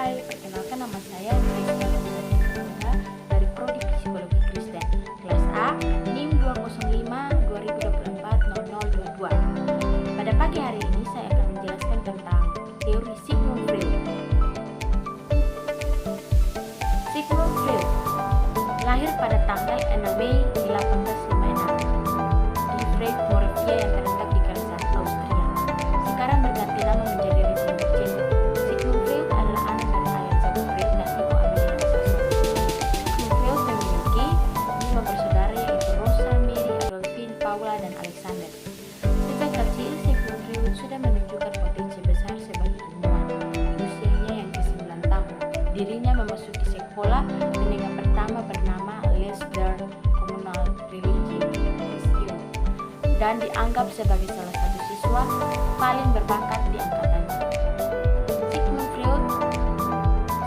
Hai, perkenalkan nama saya Kristen dari Prodi Psikologi Kristen, kelas A, NIM 205-2024-0022. Pada pagi hari ini saya akan menjelaskan tentang teori Sigmund Freud. Sigmund Freud lahir pada tanggal 6 Mei 1856 di Freiburg, yang terletak di Kerajaan Austria. Sekarang berganti nama menjadi Republik Ceko. Sigmund Freud adalah anak dari ayah Jacob Freud dan ibu Amelia Natasha. Sigmund Freud memiliki 5 bersaudara, yaitu Rosa, Mary, Adolphine, Paula, dan Alexander. Sejak kecil, Sigmund Freud sudah menunjukkan potensi besar sebagai ilmuwan. Di usianya yang ke-9 tahun, dirinya memasuki sekolah menengah pertama bernama Les der Kommunal Religie Institut dan dianggap sebagai salah satu siswa paling berbakat di angkatannya. Sigmund Freud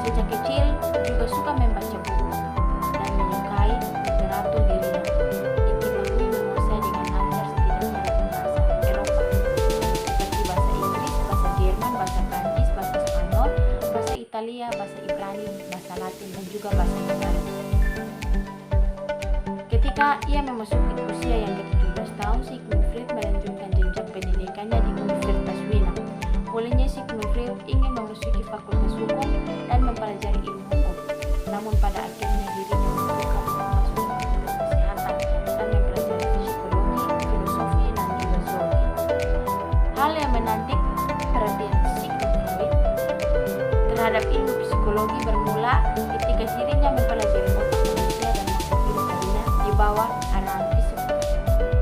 sejak kecil juga suka membaca buku dan menyukai literatur dirinya. Diketahui menguasai dengan lancar setidaknya 8 bahasa Eropa seperti bahasa Inggris, bahasa Jerman, bahasa Prancis, bahasa Spanyol, bahasa Italia, bahasa Ibrani, bahasa Latin, dan juga bahasa Yunani. Ketika ia memasuki usia yang ke-17 tahun, Sigmund Freud melanjutkan jenjang pendidikannya di Universitas Wiener. Mulanya Sigmund Freud ingin memasuki fakultas hukum dan mempelajari ilmu hukum. Namun pada akhirnya dirinya memutuskan untuk masuk ke fakultas kesehatan dan mempelajari psikologi, filosofi, dan juga zoologi. Hal yang menarik perhatian Sigmund Freud terhadap ilmu psikologi bermula ketika dirinya mempelajari otak manusia dan masa kehidupannya di bawah arahan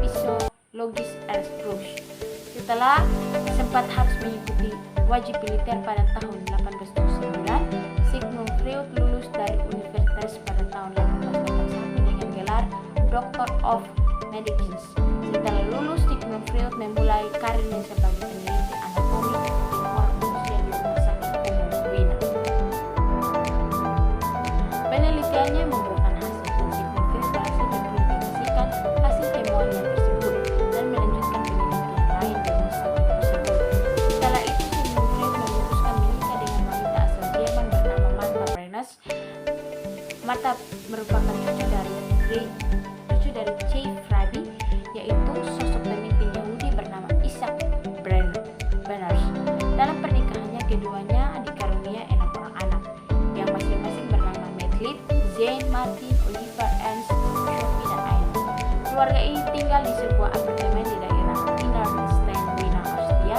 psikologis Ernst Rush. Setelah sempat harus mengikuti wajib militer pada tahun 1879, Sigmund Freud lulus dari universitas pada tahun 1881 dengan gelar Doctor of Medicine. Setelah lulus, Sigmund Freud memulai karirnya sebagai peneliti anatomi ilmuwan manusia di Rumah Sakit Umum Wiener. Penelitiannya membuahkan hasil, dan Sigmund Freud berhasil mempublikasikan hasil temuannya tersebut dan melanjutkan penelitian lain di rumah sakit tersebut. Setelah itu, Sigmund Freud memutuskan menikah dengan wanita asal Jerman bernama Martha Brenner. Martha merupakan cucu dari C. Frabi, yaitu sosok pemimpin Yahudi bernama Isaac Brenner. Dalam pernikahannya, keduanya dikaruniai 6 orang anak, yang masing-masing bernama Medlid, Zane, Martin, Oliver, Ernst, Sophie, dan Aina. Keluarga ini tinggal di sebuah apartemen di daerah Innerstein, Wiener, Austria,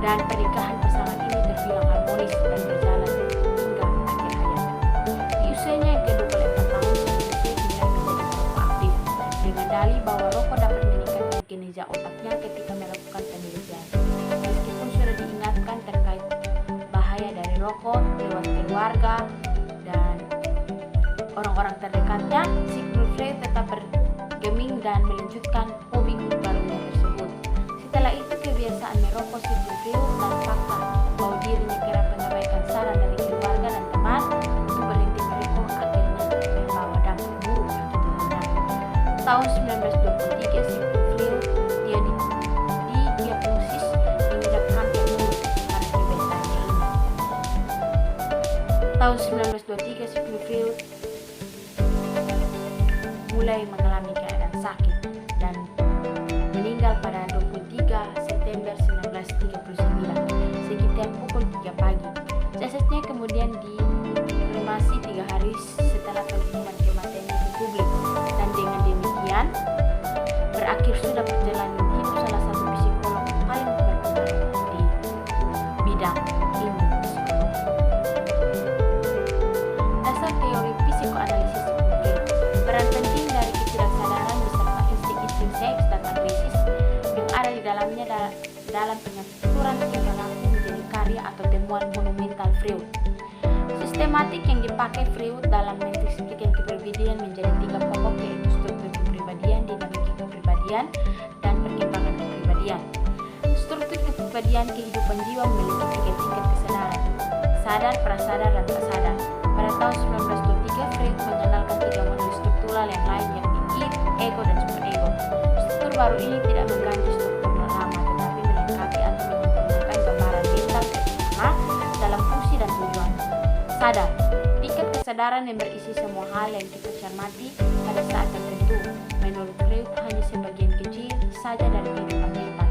dan pernikahan pasangan ini terbilang harmonis dan berjalan hingga akhir hayat. Di usianya yang ke-24 tahun, Sigmund Freud mulai menjadi perokok aktif dengan dalih bahwa rokok dapat meningkatkan kinerja otaknya ketika melakukan penelitian. Meskipun sudah diingatkan terkait bahaya dari rokok lewat keluarga dan orang-orang terdekatnya, Sigmund Freud tetap bergeming dan melanjutkan hobi barunya tersebut. Setelah itu, kebiasaan merokok Sigmund Freud dan fakta bahwa dirinya kerap mengabaikan saran dari keluarga dan teman untuk berhenti merokok akhirnya membawa dampak buruk bagi dirinya. Tahun 1923, Sigmund Freud didiagnosis mengidap kanker mulut karena kebiasaannya ini. Tahun 1923, Sigmund Freud mulai mengalami keadaan sakit dan meninggal pada 23 September 1939 sekitar pukul 3 pagi. Jasadnya kemudian dikremasi 3 hari setelah pengumuman kematiannya ke publik, dan dengan demikian berakhir sudah perjalanan hidup salah satu psikolog paling berpengaruh di bidang ilmu psikologi. Dasar teori psikoanalisis Sigmund Freud: peran penting dari ketidaksadaran beserta insting-insting seks dan agresif yang ada di dalamnya dalam pengaturan tingkah laku menjadi karya atau temuan monumental Freud. Sistematik yang dipakai Freud dalam mendeskripsikan kepribadian menjadi 3 pokok, yaitu struktur kepribadian, dinamika kepribadian, dan perkembangan kepribadian. Struktur kepribadian kehidupan jiwa memiliki 3 tingkat kesadaran: sadar, prasadar, dan tak sadar. Pada tahun 1923, Freud mengenalkan 3 model struktural yang lain, yakni id, ego, dan superego. Struktur baru ini tidak mengganti struktur lama, tetapi melengkapi atau menyempurnakan gambaran mental pertama dalam fungsi Sadar. Tingkat kesadaran yang berisi semua hal yang kita cermati pada saat tertentu. Menurut Freud, hanya sebagian kecil saja dari kehidupan kita.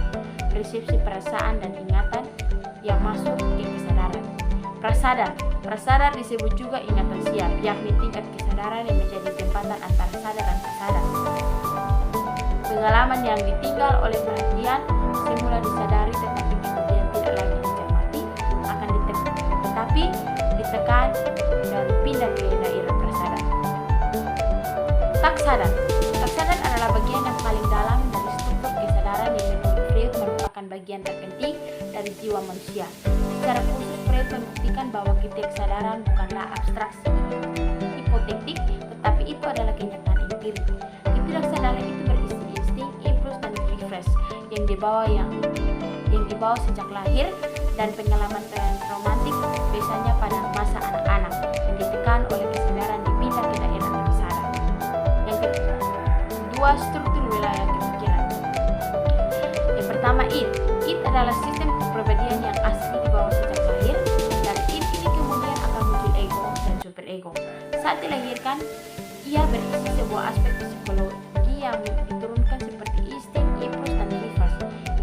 Persepsi perasaan dan ingatan yang masuk ke kesadaran. Prasadar. Prasadar disebut juga ingatan siap, yakni tingkat kesadaran yang menjadi jembatan antara sadar dan prasadar. Pengalaman yang ditinggal oleh perhatian semula disadari tetapi kemudian tidak lagi dicermati akan ditekan dan pindah ke daerah prasadar. Tak sadar. Tak sadar adalah bagian yang paling dalam dari struktur kesadaran yang menurut Freud merupakan bagian terpenting dari jiwa manusia. Secara khusus Freud membuktikan bahwa kesadaran bukanlah abstraksi hipotetik, tetapi itu adalah kenyataan empirik. Ketidaksadaran itu berisi insting, impuls, dan reflex yang dibawa sejak lahir dan pengalaman traumatik biasanya pada masa anak-anak yang ditekan oleh kesadaran dipindah ke daerah prasadar. Yang kedua, struktur wilayah kepikiran. Yang pertama, id. Id adalah sistem kepribadian yang asli dibawa sejak lahir. Dari id ini kemudian akan muncul ego dan superego. Saat dilahirkan, ia berisi sebuah aspek psikologi yang diturunkan seperti insting, impuls, dan reflex.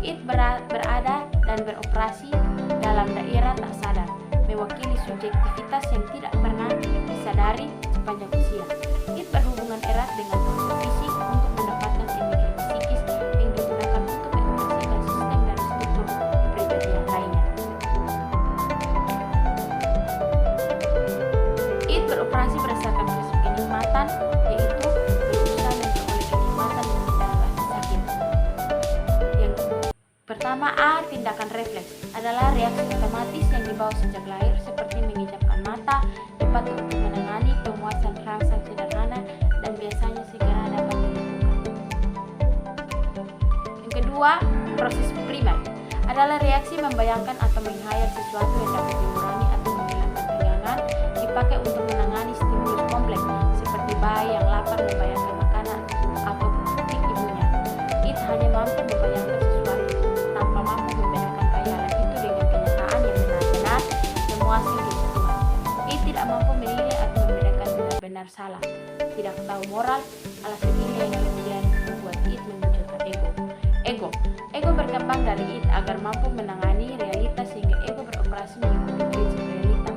Id berada dan beroperasi dalam daerah tak sadar, mewakili subjektivitas yang tidak pernah disadari sepanjang usia. Id berhubungan erat dengan proses fisik untuk mendapatkan energi psikis yang digunakan untuk mengoperasikan sistem dan struktur kepribadian lainnya. Id beroperasi berdasarkan prinsip kenikmatan, yaitu berusaha memperoleh kenikmatan dan menghindari rasa sakit. Yang pertama, A. Tindakan refleks adalah reaksi otomatis yang dibawa sejak lahir seperti mengejamkan mata, dipakai untuk menangani pemuasan rasa sederhana dan biasanya segera dapat dilakukan. Yang kedua, proses primer adalah reaksi membayangkan atau menghayal sesuatu yang dapat mengurangi atau menghilangkan tegangan, dipakai untuk menangani stimulus kompleks seperti bayi yang lapar membayangkan makanan atau putik ibunya. It hanya mampu membayangkan sesuatu tanpa mampu membedakan khayalan itu dengan kenyataan yang benar-benar memuaskan kebutuhan. It tidak mampu menilai atau membedakan benar-benar salah, tidak tahu moral, alasan ini yang kemudian membuat it memunculkan ego. Ego berkembang dari it agar mampu menangani realitas sehingga ego beroperasi mengikuti prinsip realita.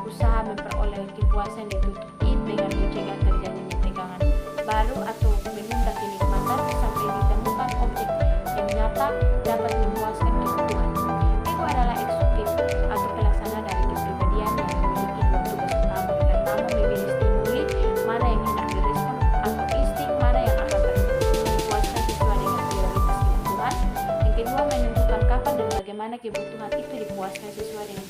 Usaha memperoleh kepuasan ditutup it dengan mencegah terjadinya tegangan baru atau menunda kenikmatan sampai ditemukan objek yang nyata dapat memuaskan kebutuhan. Ego adalah eksekutif atau pelaksana dari kepribadian yang memiliki dua tugas utama. Pertama, memilih stimuli mana yang hendak direspon atau insting mana yang akan dipuaskan sesuai dengan prioritas kebutuhan. Yang kedua, menentukan kapan dan bagaimana kebutuhan itu dipuaskan sesuai dengan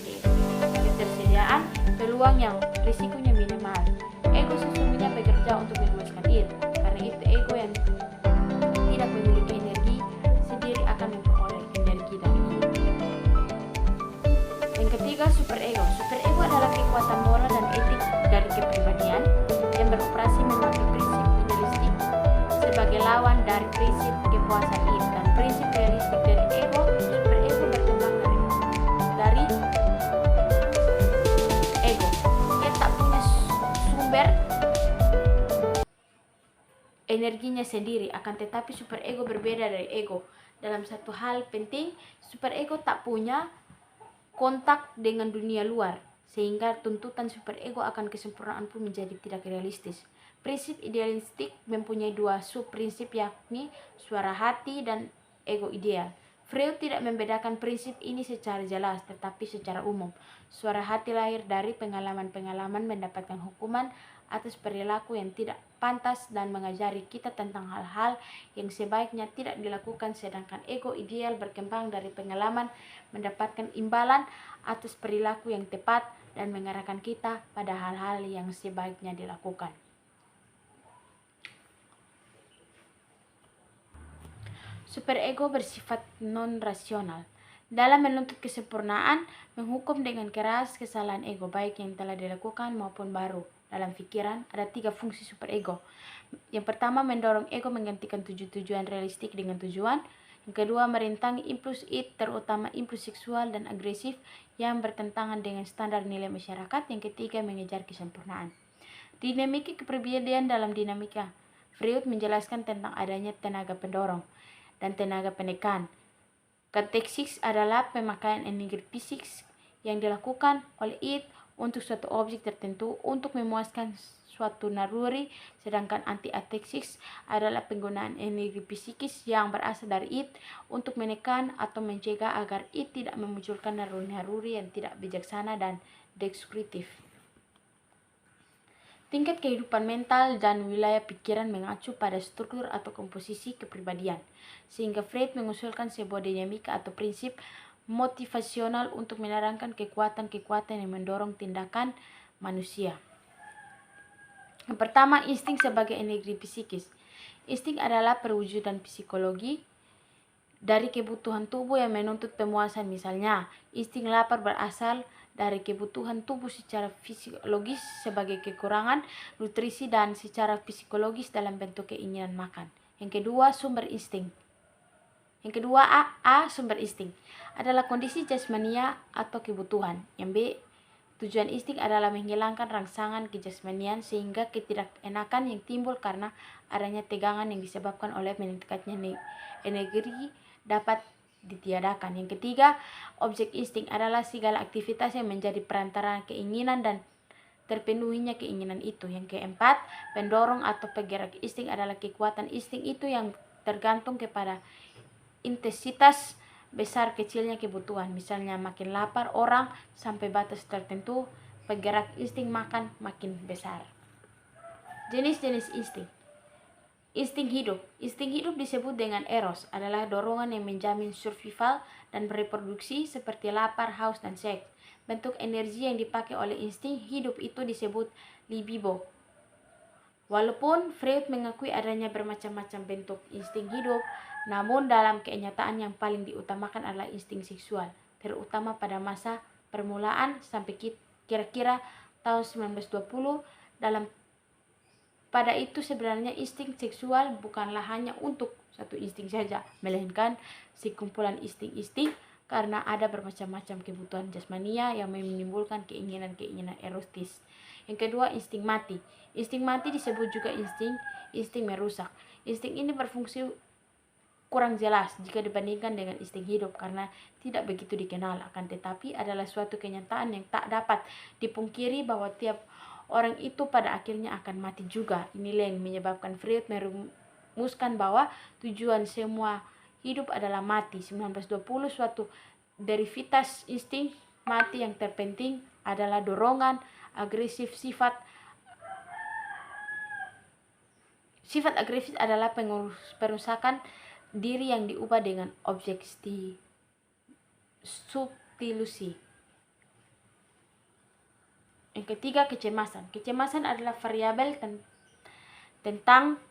ketersediaan peluang yang risikonya minimal. Ego sesungguhnya bekerja untuk memuaskan it. Karena itu ego yang tidak memiliki energi sendiri akan memperoleh energi dari it. Yang ketiga, superego. Superego adalah kekuatan moral dan etik dari kepribadian yang beroperasi memakai prinsip idealistik sebagai lawan dari prinsip kepuasan it dan prinsip realistik dari ego. Superego berkembang dari ego. Ia tak punya sumber energinya sendiri, akan tetapi superego berbeda dari ego. Dalam satu hal penting, superego tak punya kontak dengan dunia luar, sehingga tuntutan superego akan kesempurnaan pun menjadi tidak realistis. Prinsip idealistik mempunyai dua sub-prinsip, yakni suara hati dan ego ideal. Freud tidak membedakan prinsip ini secara jelas, tetapi secara umum. Suara hati lahir dari pengalaman-pengalaman mendapatkan hukuman atas perilaku yang tidak pantas dan mengajari kita tentang hal-hal yang sebaiknya tidak dilakukan, sedangkan ego ideal berkembang dari pengalaman mendapatkan imbalan atas perilaku yang tepat dan mengarahkan kita pada hal-hal yang sebaiknya dilakukan. Superego bersifat non-rasional. Dalam menuntut kesempurnaan, menghukum dengan keras kesalahan ego, baik yang telah dilakukan maupun baru. Dalam pikiran, ada 3 fungsi superego. Yang pertama, mendorong ego menggantikan tujuan realistik dengan tujuan. Yang kedua, merintangi impuls it, terutama impuls seksual dan agresif yang bertentangan dengan standar nilai masyarakat. Yang ketiga, mengejar kesempurnaan. Dinamika kepribadian dalam dinamika. Freud menjelaskan tentang adanya tenaga pendorong dan tenaga penekan. Kateksis adalah pemakaian energi fisik yang dilakukan oleh id untuk suatu objek tertentu untuk memuaskan suatu naluri, sedangkan anti-ateksis adalah penggunaan energi psikis yang berasal dari id untuk menekan atau mencegah agar id tidak memunculkan naluri-naluri yang tidak bijaksana dan destruktif. Tingkat kehidupan mental dan wilayah pikiran mengacu pada struktur atau komposisi kepribadian, sehingga Freud mengusulkan sebuah dinamika atau prinsip motivasional untuk menerangkan kekuatan-kekuatan yang mendorong tindakan manusia. Yang pertama, insting sebagai energi psikis. Insting adalah perwujudan psikologi dari kebutuhan tubuh yang menuntut pemuasan. Misalnya, insting lapar berasal dari kebutuhan tubuh secara fisiologis sebagai kekurangan nutrisi dan secara psikologis dalam bentuk keinginan makan. Yang kedua, sumber insting. Yang kedua, sumber insting adalah kondisi jasmania atau kebutuhan. Yang B, tujuan insting adalah menghilangkan rangsangan kejasmanian sehingga ketidakenakan yang timbul karena adanya tegangan yang disebabkan oleh meningkatnya energi dapat ditiadakan. Yang ketiga, objek insting adalah segala aktivitas yang menjadi perantara keinginan dan terpenuhinya keinginan itu. Yang keempat, pendorong atau penggerak insting adalah kekuatan insting itu yang tergantung kepada intensitas besar kecilnya kebutuhan. Misalnya, makin lapar orang sampai batas tertentu, penggerak insting makan makin besar. Jenis-jenis insting. Insting hidup. Insting hidup disebut dengan eros, adalah dorongan yang menjamin survival dan reproduksi seperti lapar, haus, dan seks. Bentuk energi yang dipakai oleh insting hidup itu disebut libido. Walaupun Freud mengakui adanya bermacam-macam bentuk insting hidup, namun dalam kenyataan yang paling diutamakan adalah insting seksual, terutama pada masa permulaan sampai kira-kira tahun 1920. Pada itu sebenarnya insting seksual bukanlah hanya untuk satu insting saja, melainkan sekumpulan insting-insting karena ada bermacam-macam kebutuhan jasmania yang menimbulkan keinginan-keinginan erotis. Yang kedua, insting mati. Insting mati disebut juga insting merusak. Insting ini berfungsi kurang jelas jika dibandingkan dengan insting hidup karena tidak begitu dikenal, akan tetapi adalah suatu kenyataan yang tak dapat dipungkiri bahwa tiap orang itu pada akhirnya akan mati juga. Inilah yang menyebabkan Freud merumuskan bahwa tujuan semua hidup adalah mati. 1920, suatu derivitas insting mati yang terpenting adalah dorongan agresif. Sifat agresif adalah perusakan diri yang diubah dengan objek substitusi. Yang ketiga, kecemasan. Kecemasan adalah variabel tentang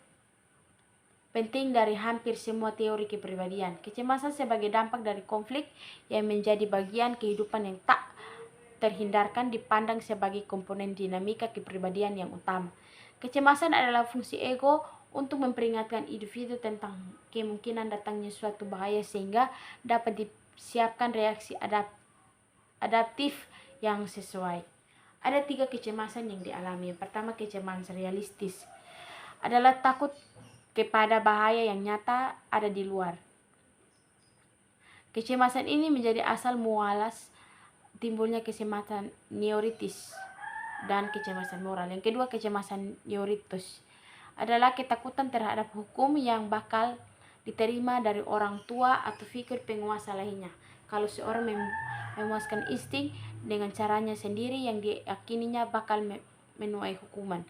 penting dari hampir semua teori kepribadian. Kecemasan sebagai dampak dari konflik yang menjadi bagian kehidupan yang tak terhindarkan dipandang sebagai komponen dinamika kepribadian yang utama. Kecemasan adalah fungsi ego untuk memperingatkan individu tentang kemungkinan datangnya suatu bahaya sehingga dapat disiapkan reaksi adaptif yang sesuai. Ada 3 kecemasan yang dialami. Yang pertama, kecemasan realistis adalah takut kepada bahaya yang nyata ada di luar. Kecemasan ini menjadi asal mualas timbulnya kecemasan neuritis dan kecemasan moral. Yang kedua, kecemasan neuritis adalah ketakutan terhadap hukum yang bakal diterima dari orang tua atau figur penguasa lainnya. Kalau seorang memuaskan insting dengan caranya sendiri yang diyakininya bakal menuai hukuman.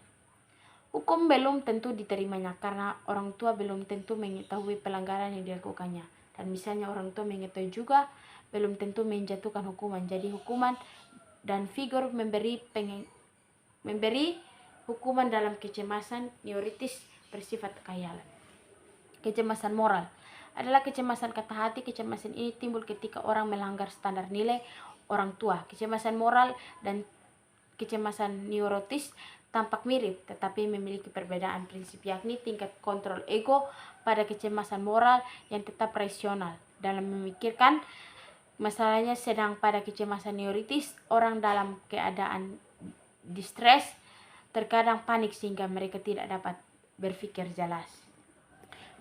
Hukum belum tentu diterimanya karena orang tua belum tentu mengetahui pelanggaran yang dilakukannya. Dan misalnya orang tua mengetahui juga belum tentu menjatuhkan hukuman. Jadi hukuman dan figur memberi hukuman dalam kecemasan neuritis bersifat khayalan. Kecemasan moral adalah kecemasan kata hati. Kecemasan ini timbul ketika orang melanggar standar nilai orang tua. Kecemasan moral dan kecemasan neurotis tampak mirip tetapi memiliki perbedaan prinsip, yakni tingkat kontrol ego pada kecemasan moral yang tetap rasional dalam memikirkan Masalahnya sedang pada kecemasan neuritis, orang dalam keadaan distres terkadang panik sehingga mereka tidak dapat berpikir jelas.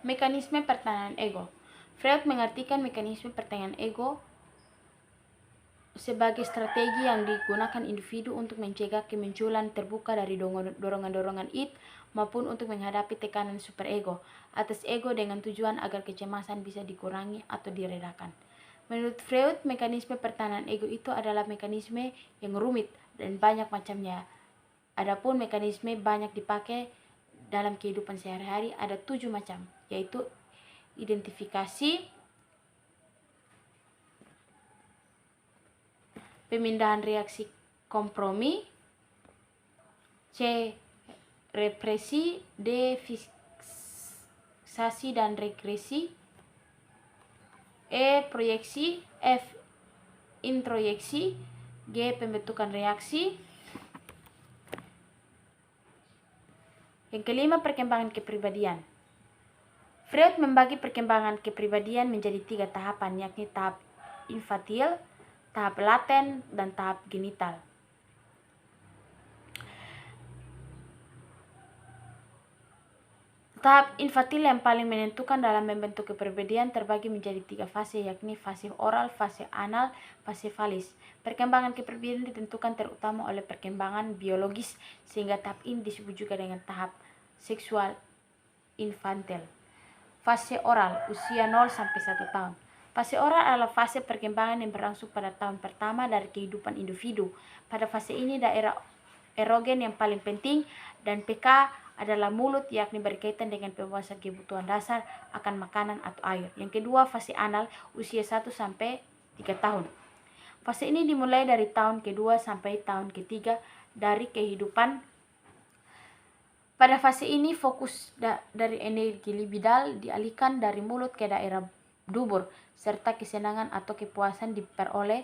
Mekanisme pertahanan ego. Freud mengartikan mekanisme pertahanan ego sebagai strategi yang digunakan individu untuk mencegah kemunculan terbuka dari dorongan-dorongan id maupun untuk menghadapi tekanan superego atas ego dengan tujuan agar kecemasan bisa dikurangi atau diredakan. Menurut Freud, mekanisme pertahanan ego itu adalah mekanisme yang rumit dan banyak macamnya. Adapun mekanisme banyak dipakai dalam kehidupan sehari-hari ada 7 macam, yaitu identifikasi, pemindahan reaksi kompromi, C. represi, D. fiksasi dan regresi, E. proyeksi, F. introyeksi, G. pembentukan reaksi. Yang kelima, perkembangan kepribadian. Freud membagi perkembangan kepribadian menjadi 3 tahapan, yakni tahap infantil, tahap laten, dan tahap genital. Tahap infantil yang paling menentukan dalam membentuk kepribadian terbagi menjadi 3 fase, yakni fase oral, fase anal, fase falis. Perkembangan kepribadian ditentukan terutama oleh perkembangan biologis, sehingga tahap ini disebut juga dengan tahap seksual infantil. Fase oral, usia 0 sampai 1 tahun. Fase oral adalah fase perkembangan yang berlangsung pada tahun pertama dari kehidupan individu. Pada fase ini daerah erogen yang paling penting dan PK adalah mulut, yakni berkaitan dengan pemuasan kebutuhan dasar akan makanan atau air. Yang kedua, fase anal, usia 1 sampai 3 tahun. Fase ini dimulai dari tahun kedua sampai tahun ketiga dari kehidupan. Pada fase ini fokus dari energi libidal dialihkan dari mulut ke daerah dubur, serta kesenangan atau kepuasan diperoleh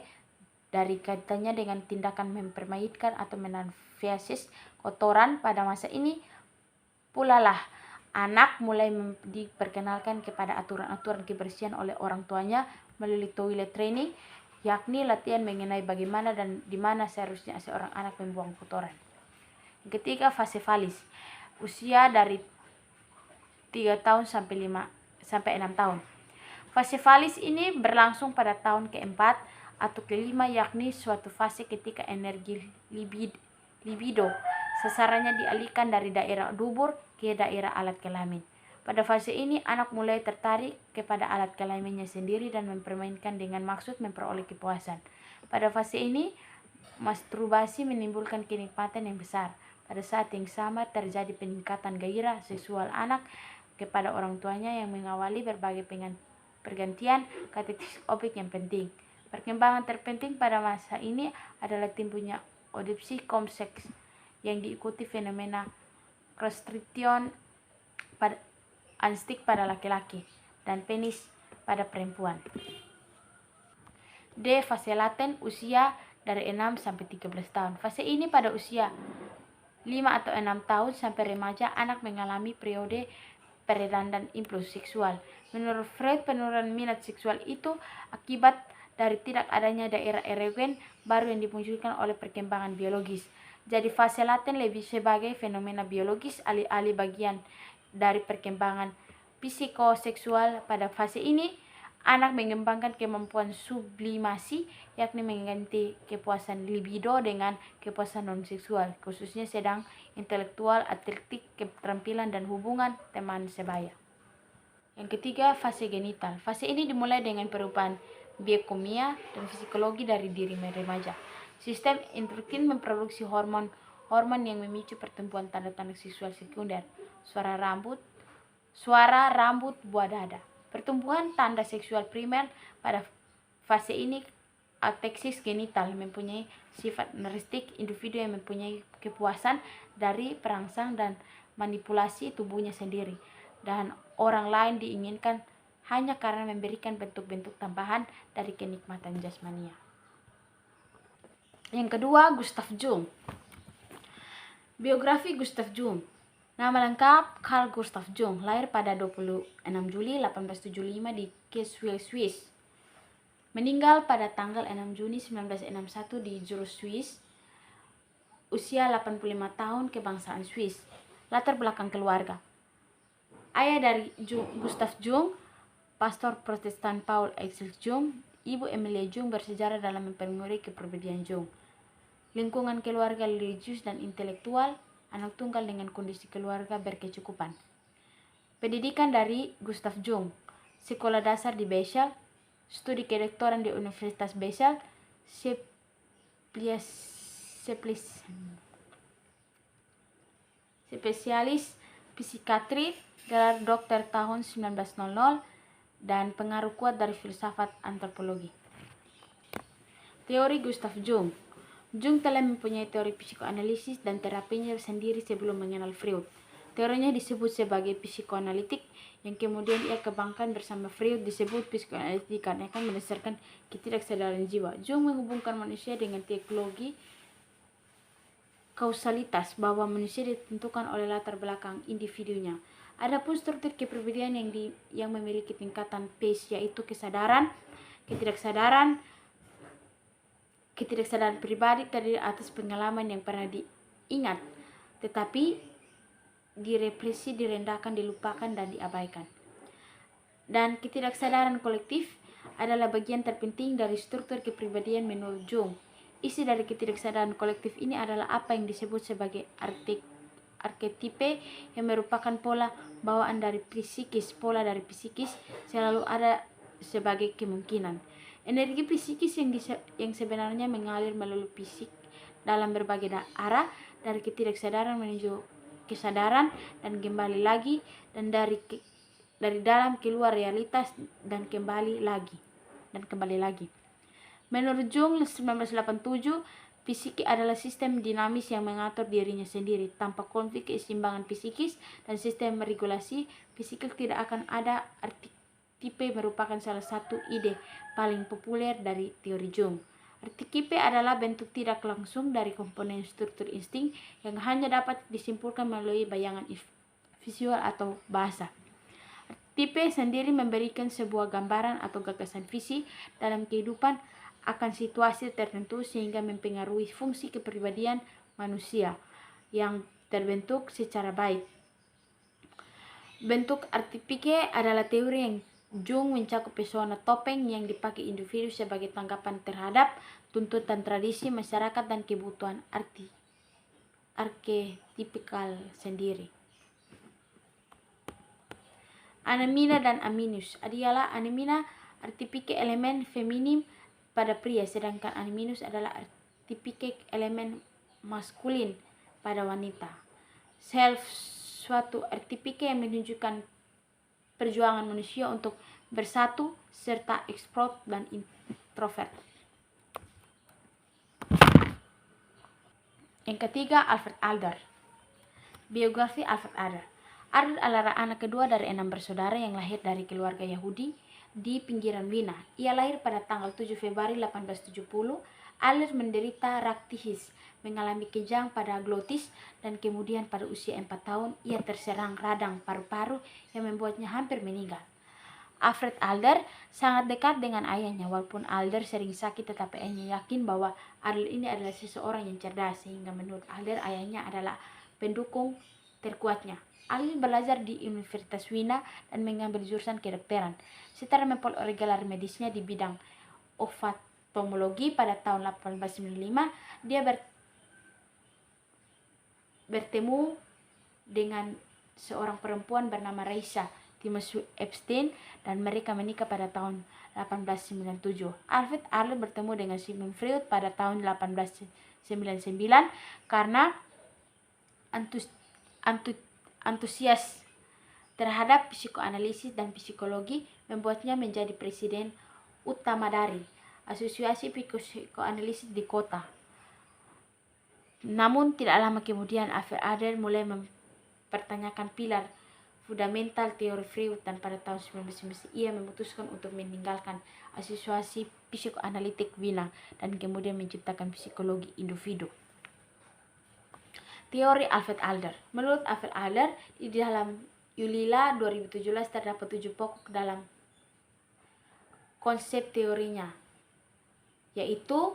dari kaitannya dengan tindakan mempermainkan atau menanfesis kotoran. Pada masa ini pula lah anak mulai diperkenalkan kepada aturan-aturan kebersihan oleh orang tuanya melalui toilet training, yakni latihan mengenai bagaimana dan di mana seharusnya seorang anak membuang kotoran. Yang ketiga, fase falis, usia dari 3 tahun sampai 6 tahun. Fase falis ini berlangsung pada tahun keempat atau kelima, yakni suatu fase ketika energi libido sasarannya dialihkan dari daerah dubur ke daerah alat kelamin. Pada fase ini, anak mulai tertarik kepada alat kelaminnya sendiri dan mempermainkan dengan maksud memperoleh kepuasan. Pada fase ini, masturbasi menimbulkan kenikmatan yang besar. Pada saat yang sama, terjadi peningkatan gairah seksual anak kepada orang tuanya yang mengawali berbagai pergantian karakteristik objek yang penting. Perkembangan terpenting pada masa ini adalah timbulnya adopsi komseks yang diikuti fenomena constriction pada anstik pada laki-laki dan penis pada perempuan. D. Fase laten, usia dari 6 sampai 13 tahun. Fase ini pada usia 5 atau 6 tahun sampai remaja, anak mengalami periode peredaran dan impuls seksual. Menurut Freud, penurunan minat seksual itu akibat dari tidak adanya daerah erogen baru yang dimunculkan oleh perkembangan biologis. Jadi fase laten lebih sebagai fenomena biologis alih-alih bagian dari perkembangan psikoseksual. Pada fase ini, anak mengembangkan kemampuan sublimasi, yakni mengganti kepuasan libido dengan kepuasan non-seksual, khususnya sedang intelektual, atletik, keterampilan, dan hubungan teman sebaya. Yang ketiga, fase genital. Fase ini dimulai dengan perubahan biokimia dan psikologi dari diri remaja. Sistem endokrin memproduksi hormon yang memicu pertumbuhan tanda-tanda seksual sekunder, suara rambut, buah dada. Pertumbuhan tanda seksual primer pada fase ini, ateksis genital, mempunyai sifat narsistik. Individu yang mempunyai kepuasan dari perangsang dan manipulasi tubuhnya sendiri dan orang lain diinginkan hanya karena memberikan bentuk-bentuk tambahan dari kenikmatan jasmania. Yang kedua, Gustav Jung. Biografi Gustav Jung. Nama lengkap Carl Gustav Jung, lahir pada 26 Juli 1875 di Kitzbühel, Swiss. Meninggal pada tanggal 6 Juni 1961 di Zurich, Swiss. Usia 85 tahun, kebangsaan Swiss. Latar belakang keluarga. Ayah dari Gustav Jung, pastor Protestan Paul Axel Jung. Ibu Emilia Jung bersejarah dalam mempengaruhi kepribadian Jung. Lingkungan keluarga religius dan intelektual, anak tunggal dengan kondisi keluarga berkecukupan. Pendidikan dari Gustav Jung. Sekolah dasar di Basel, studi kedokteran di Universitas Basel, spesialis psikiatri, gelar dokter tahun 1900, dan pengaruh kuat dari filsafat antropologi. Teori Gustav Jung. Jung telah mempunyai teori psikoanalisis dan terapinya sendiri sebelum mengenal Freud. Teorinya disebut sebagai psikoanalitik, yang kemudian ia kembangkan bersama Freud disebut psikoanalitik karena akan berdasarkan ketidaksadaran jiwa. Jung menghubungkan manusia dengan teologi kausalitas, bahwa manusia ditentukan oleh latar belakang individunya. Adapun struktur kepribadian yang memiliki tingkatan PACE, yaitu kesadaran, ketidaksadaan pribadi terdiri atas pengalaman yang pernah diingat, tetapi direpresi, direndahkan, dilupakan, dan diabaikan. Dan ketidaksadaran kolektif adalah bagian terpenting dari struktur kepribadian menurut Jung. Isi dari ketidaksadaran kolektif ini adalah apa yang disebut sebagai arketipe, yang merupakan pola bawaan dari psikis. Pola dari psikis selalu ada sebagai kemungkinan. Energi psikis yang sebenarnya mengalir melalui fisik dalam berbagai arah, dari ketidaksadaran menuju kesadaran dan kembali lagi, dan dari dalam keluar realitas dan kembali lagi. Menurut Jung 1987, psiki adalah sistem dinamis yang mengatur dirinya sendiri tanpa konflik keseimbangan psikis dan sistem regulasi psikis. Tidak akan ada archetype merupakan salah satu ide paling populer dari teori Jung. Archetype adalah bentuk tidak langsung dari komponen struktur insting yang hanya dapat disimpulkan melalui bayangan visual atau bahasa. Archetype sendiri memberikan sebuah gambaran atau gagasan visi dalam kehidupan akan situasi tertentu sehingga mempengaruhi fungsi kepribadian manusia yang terbentuk secara baik. Bentuk archetype adalah teori yang Jung mencakup pesona topeng yang dipakai individu sebagai tanggapan terhadap tuntutan tradisi masyarakat dan kebutuhan arketipikal sendiri. Anemina dan Aminus. Adalah anemina archetype elemen feminim pada pria, sedangkan Animinus adalah archetype elemen maskulin pada wanita. Self, suatu archetype yang menunjukkan perjuangan manusia untuk bersatu serta ekstrovert dan introvert. Yang ketiga, Alfred Adler. Biografi Alfred Adler. Adler adalah anak kedua dari 6 bersaudara yang lahir dari keluarga Yahudi di pinggiran Wina. Ia lahir pada tanggal 7 Februari 1870. Adler menderita raktihis, mengalami kejang pada glotis, dan kemudian pada usia 4 tahun ia terserang radang paru-paru yang membuatnya hampir meninggal. Alfred Adler sangat dekat dengan ayahnya. Walaupun Adler sering sakit, tetapi ayahnya yakin bahwa Adler ini adalah seseorang yang cerdas, sehingga menurut Adler ayahnya adalah pendukung terkuatnya. Adler belajar di Universitas Wina dan mengambil jurusan kedokteran. Setelah memperoleh gelar medisnya di bidang ofatomologi pada tahun 1895, dia bertemu dengan seorang perempuan bernama Raisa Timothy Epstein dan mereka menikah pada tahun 1897. Alfred Adler bertemu dengan Sigmund Freud pada tahun 1899 karena antusias terhadap psikoanalisis dan psikologi membuatnya menjadi presiden utama dari Asosiasi Psikoanalisis di kota. Namun tidak lama kemudian Alfred Adler mulai mempertanyakan pilar fundamental teori Freud dan pada tahun 1919 ia memutuskan untuk meninggalkan Asosiasi Psikoanalitik Wina dan kemudian menciptakan psikologi individu. Teori Alfred Adler. Menurut Alfred Adler, di dalam Yulila 2017 terdapat 7 pokok dalam konsep teorinya. yaitu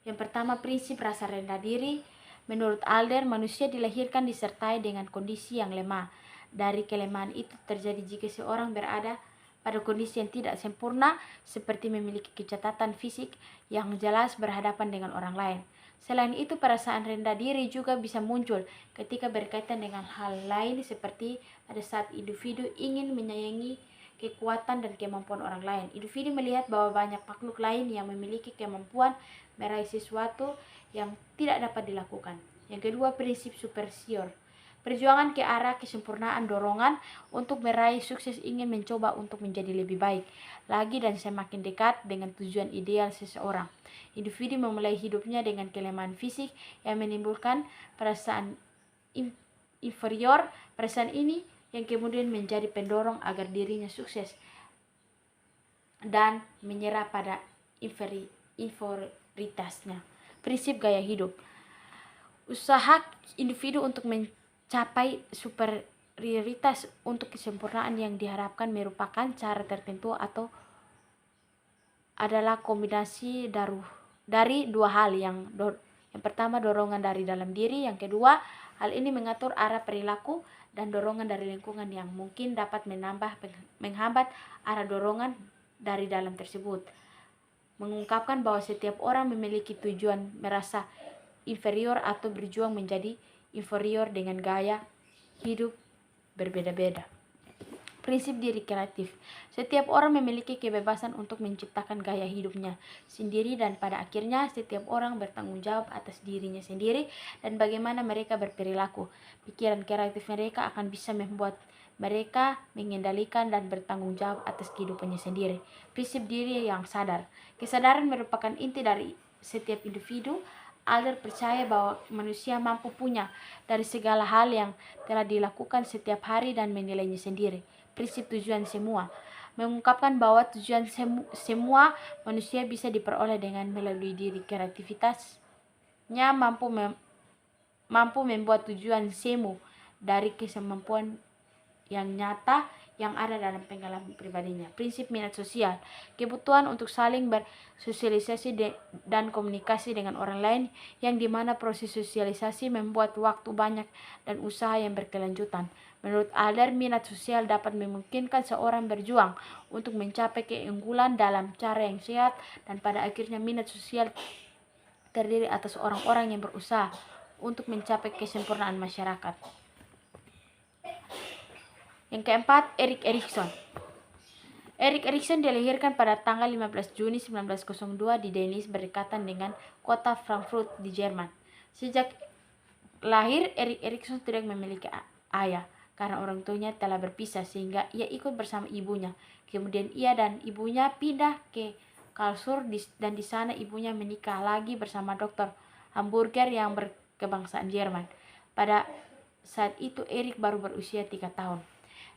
yang pertama prinsip rasa rendah diri. Menurut Adler, manusia dilahirkan disertai dengan kondisi yang lemah. Dari kelemahan itu terjadi jika seorang berada pada kondisi yang tidak sempurna, seperti memiliki kecacatan fisik yang jelas berhadapan dengan orang lain. Selain itu, perasaan rendah diri juga bisa muncul ketika berkaitan dengan hal lain, seperti pada saat individu ingin menyayangi kekuatan dan kemampuan orang lain. Individu melihat bahwa banyak makhluk lain yang memiliki kemampuan meraih sesuatu yang tidak dapat dilakukan. Yang kedua, prinsip superior. Perjuangan ke arah kesempurnaan, dorongan untuk meraih sukses, ingin mencoba untuk menjadi lebih baik lagi dan semakin dekat dengan tujuan ideal seseorang. Individu memulai hidupnya dengan kelemahan fisik yang menimbulkan perasaan inferior. Perasaan ini yang kemudian menjadi pendorong agar dirinya sukses dan menyerah pada inferioritasnya. Prinsip gaya hidup. Usaha individu untuk mencapai superioritas untuk kesempurnaan yang diharapkan merupakan cara tertentu atau adalah kombinasi dari dua hal. Yang pertama, dorongan dari dalam diri. Yang kedua, hal ini mengatur arah perilaku, dan dorongan dari lingkungan yang mungkin dapat menghambat arah dorongan dari dalam tersebut. Mengungkapkan bahwa setiap orang memiliki tujuan merasa inferior atau berjuang menjadi inferior dengan gaya hidup berbeda-beda. Prinsip diri kreatif. Setiap orang memiliki kebebasan untuk menciptakan gaya hidupnya sendiri, dan pada akhirnya setiap orang bertanggung jawab atas dirinya sendiri dan bagaimana mereka berperilaku. Pikiran kreatif mereka akan bisa membuat mereka mengendalikan dan bertanggung jawab atas kehidupannya sendiri. Prinsip diri yang sadar. Kesadaran merupakan inti dari setiap individu. Adler percaya bahwa manusia mampu punya dari segala hal yang telah dilakukan setiap hari dan menilainya sendiri. Prinsip tujuan semua. Mengungkapkan bahwa tujuan semua manusia bisa diperoleh dengan melalui diri kreativitasnya, mampu membuat tujuan semu dari kemampuan yang nyata yang ada dalam pengalaman pribadinya. Prinsip minat sosial. Kebutuhan untuk saling bersosialisasi dan komunikasi dengan orang lain, yang dimana proses sosialisasi membuat waktu banyak dan usaha yang berkelanjutan. Menurut Adler, minat sosial dapat memungkinkan seorang berjuang untuk mencapai keunggulan dalam cara yang sehat, dan pada akhirnya minat sosial terdiri atas orang-orang yang berusaha untuk mencapai kesempurnaan masyarakat. Yang keempat, Erik Erikson. Erik Erikson dilahirkan pada tanggal 15 Juni 1902 di Dennis, berdekatan dengan kota Frankfurt di Jerman. Sejak lahir, Erik Erikson tidak memiliki ayah karena orang tuanya telah berpisah, sehingga ia ikut bersama ibunya. Kemudian ia dan ibunya pindah ke Karlsruhe, dan di sana ibunya menikah lagi bersama dokter Hamburger yang berkebangsaan Jerman. Pada saat itu Erik baru berusia 3 tahun.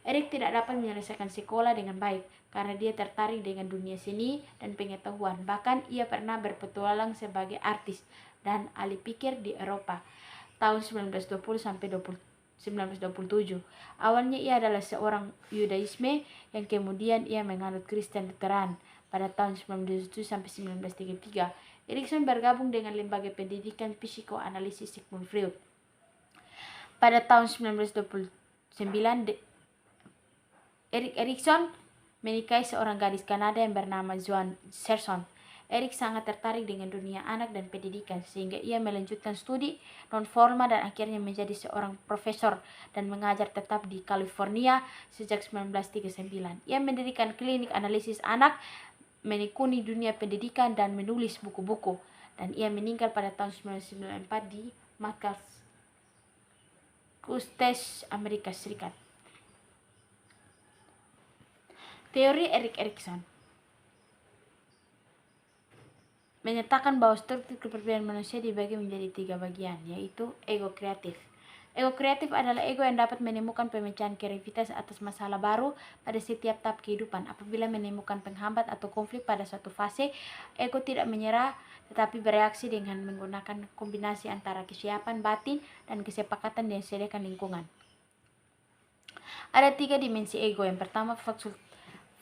Erik tidak dapat menyelesaikan sekolah dengan baik karena dia tertarik dengan dunia seni dan pengetahuan. Bahkan ia pernah berpetualang sebagai artis dan ahli pikir di Eropa tahun 1920 sampai 1927. Awalnya ia adalah seorang Yudaisme yang kemudian ia menganut Kristen Lutheran pada tahun 1927 sampai 1933. Erikson bergabung dengan lembaga pendidikan psikoanalisis Sigmund Freud. Pada tahun 1929, Erik Erikson menikahi seorang gadis Kanada yang bernama Joan Serson. Erik sangat tertarik dengan dunia anak dan pendidikan, sehingga ia melanjutkan studi non-formal dan akhirnya menjadi seorang profesor dan mengajar tetap di California sejak 1939. Ia mendirikan klinik analisis anak, menekuni dunia pendidikan dan menulis buku-buku, dan ia meninggal pada tahun 1994 di Massachusetts, Amerika Serikat. Teori Erik Erikson menyatakan bahwa struktur kepribadian manusia dibagi menjadi 3 bagian, yaitu ego kreatif. Ego kreatif adalah ego yang dapat menemukan pemecahan kreativitas atas masalah baru pada setiap tahap kehidupan. Apabila menemukan penghambat atau konflik pada suatu fase, ego tidak menyerah tetapi bereaksi dengan menggunakan kombinasi antara kesiapan batin dan kesepakatan yang disediakan lingkungan. Ada 3 dimensi ego. Yang pertama,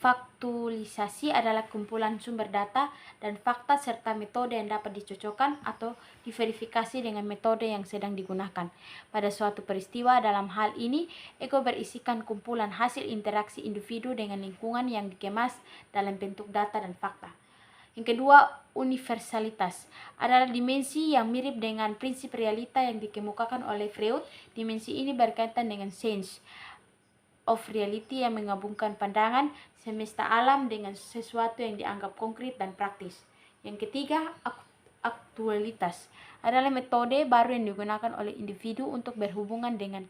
Faktualisasi adalah kumpulan sumber data dan fakta serta metode yang dapat dicocokkan atau diverifikasi dengan metode yang sedang digunakan. Pada suatu peristiwa, dalam hal ini, ego berisikan kumpulan hasil interaksi individu dengan lingkungan yang dikemas dalam bentuk data dan fakta. Yang kedua, universalitas adalah dimensi yang mirip dengan prinsip realita yang dikemukakan oleh Freud. Dimensi ini berkaitan dengan sense of reality yang menggabungkan pandangan semesta alam dengan sesuatu yang dianggap konkret dan praktis. Yang ketiga, aktualitas adalah metode baru yang digunakan oleh individu untuk berhubungan dengan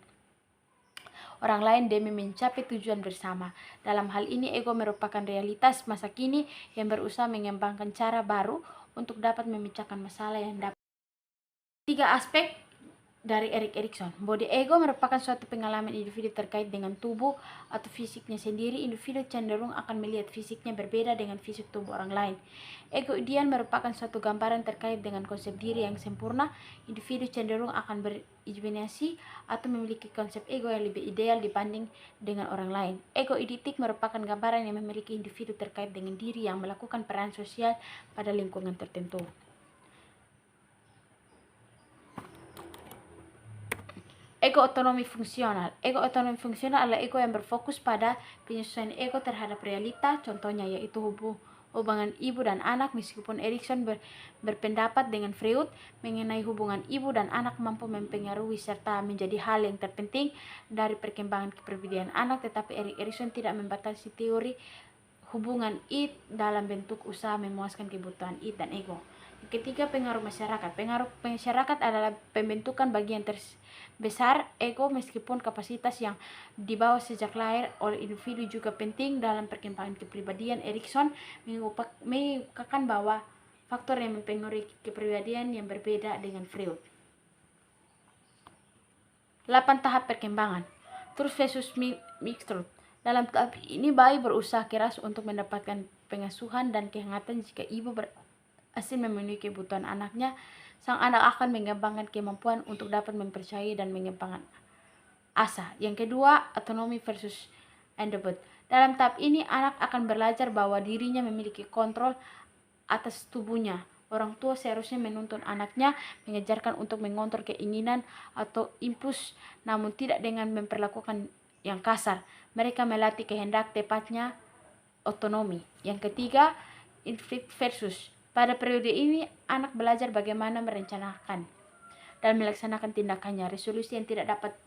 orang lain demi mencapai tujuan bersama. Dalam hal ini, ego merupakan realitas masa kini yang berusaha mengembangkan cara baru untuk dapat memecahkan masalah yang dapat. Tiga aspek dari Erik Erikson. Body ego merupakan suatu pengalaman individu terkait dengan tubuh atau fisiknya sendiri. Individu cenderung akan melihat fisiknya berbeda dengan fisik tubuh orang lain. Ego ideal merupakan suatu gambaran terkait dengan konsep diri yang sempurna. Individu cenderung akan berimajinasi atau memiliki konsep ego yang lebih ideal dibanding dengan orang lain. Ego eidetik merupakan gambaran yang memiliki individu terkait dengan diri yang melakukan peran sosial pada lingkungan tertentu. Ego otonomi fungsional. Ego otonomi fungsional adalah ego yang berfokus pada penyesuaian ego terhadap realita, contohnya yaitu hubungan ibu dan anak. Meskipun Erikson berpendapat dengan Freud mengenai hubungan ibu dan anak mampu mempengaruhi serta menjadi hal yang terpenting dari perkembangan kepribadian anak, tetapi Erik Erikson tidak membatasi teori hubungan id dalam bentuk usaha memuaskan kebutuhan id dan ego. Ketiga, pengaruh masyarakat. Pengaruh masyarakat adalah pembentukan bagian terbesar ego, meskipun kapasitas yang dibawa sejak lahir oleh individu juga penting dalam perkembangan kepribadian. Erikson mengungkapkan bahwa faktor yang mempengaruhi kepribadian yang berbeda dengan Freud. 8 tahap perkembangan. Truth versus mixed-truth. Dalam tahap ini, bayi berusaha keras untuk mendapatkan pengasuhan dan kehangatan. Jika ibu berhasil memenuhi kebutuhan anaknya, sang anak akan mengembangkan kemampuan untuk dapat mempercayai dan mengembangkan asa. Yang kedua, autonomy versus endeavor. Dalam tahap ini, anak akan belajar bahwa dirinya memiliki kontrol atas tubuhnya. Orang tua seharusnya menuntun anaknya, mengajarkan untuk mengontrol keinginan atau impuls, namun tidak dengan memperlakukan yang kasar. Mereka melatih kehendak, tepatnya otonomi. Yang ketiga, inflict versus. Pada periode ini, anak belajar bagaimana merencanakan dan melaksanakan tindakannya. Resolusi yang tidak dapat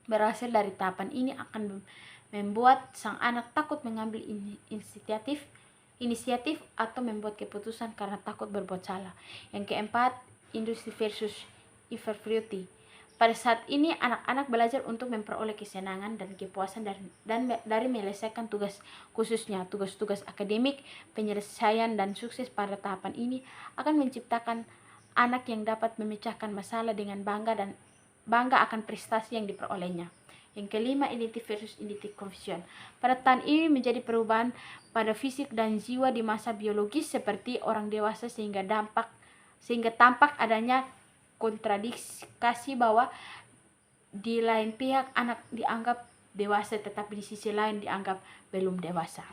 berhasil dari tahapan ini akan membuat sang anak takut mengambil inisiatif atau membuat keputusan karena takut berbuat salah. Yang keempat, industri versus inferiority. Pada saat ini, anak-anak belajar untuk memperoleh kesenangan dan kepuasan dari menyelesaikan tugas, khususnya tugas-tugas akademik. Penyelesaian dan sukses pada tahapan ini akan menciptakan anak yang dapat memecahkan masalah dengan bangga akan prestasi yang diperolehnya. Yang kelima, identity versus identity confusion. Pada tahun ini menjadi perubahan pada fisik dan jiwa di masa biologis seperti orang dewasa sehingga tampak adanya kontradiksi bahwa di lain pihak anak dianggap dewasa tetapi di sisi lain dianggap belum dewasa.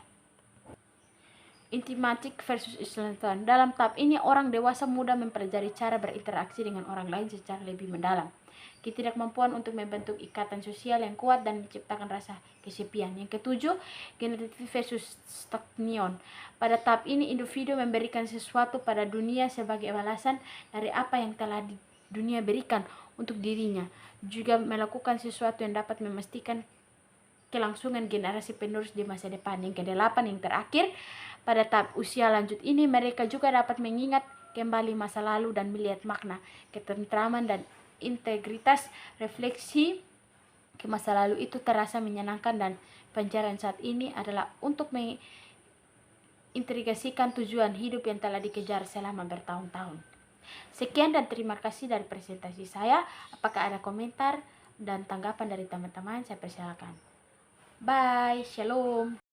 Intimatic versus isolated. Dalam tahap ini, orang dewasa mudah mempelajari cara berinteraksi dengan orang lain secara lebih mendalam. Ketidakmampuan untuk membentuk ikatan sosial yang kuat dan menciptakan rasa kesepian. Yang ketujuh, generative versus stagnion. Pada tahap ini, individu memberikan sesuatu pada dunia sebagai balasan dari apa yang telah dunia berikan untuk dirinya. Juga melakukan sesuatu yang dapat memastikan kelangsungan generasi penerus di masa depan. Yang kedelapan, yang terakhir, pada tahap usia lanjut ini, mereka juga dapat mengingat kembali masa lalu dan melihat makna, ketentraman dan integritas. Refleksi ke masa lalu itu terasa menyenangkan dan pencarian saat ini adalah untuk mengintegrasikan tujuan hidup yang telah dikejar selama bertahun-tahun. Sekian dan terima kasih dari presentasi saya. Apakah ada komentar dan tanggapan dari teman-teman? Saya persilakan. Bye, shalom.